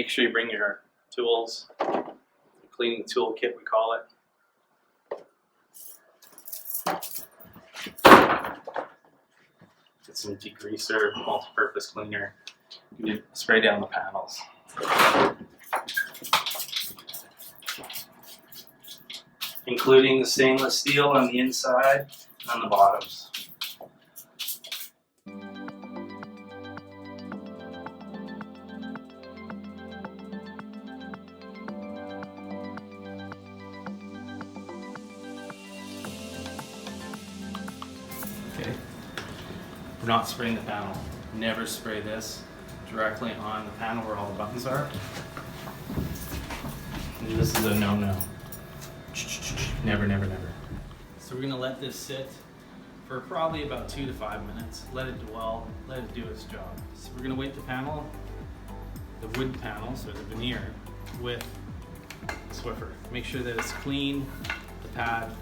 Make sure you bring your tools, cleaning toolkit we call it. Get some degreaser, multi-purpose cleaner. You spray down the panels. Including the stainless steel on the inside and on the bottoms. Okay, we're not spraying the panel. Never spray this directly on the panel where all the buttons are. And this is a no-no. Never, never, never. So we're gonna let this sit for probably about 2 to 5 minutes. Let it dwell, let it do its job. So we're gonna weight the panel, the wood panel, so the veneer, with Swiffer. Make sure that it's clean, the pad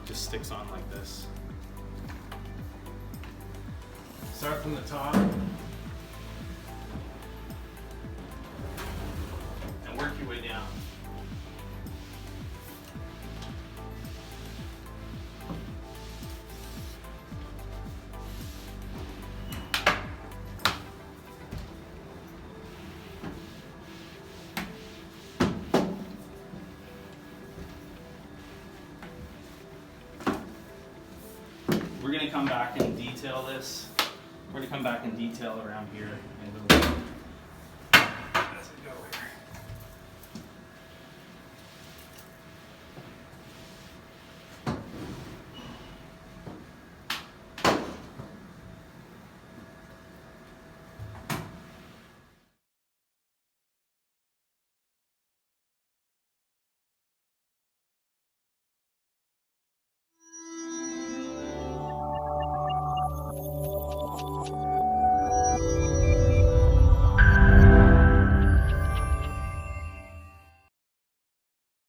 just sticks on like this. Start from the top and work your way down. We're going to come back and detail this. We're going to come back and detail around here in a little bit.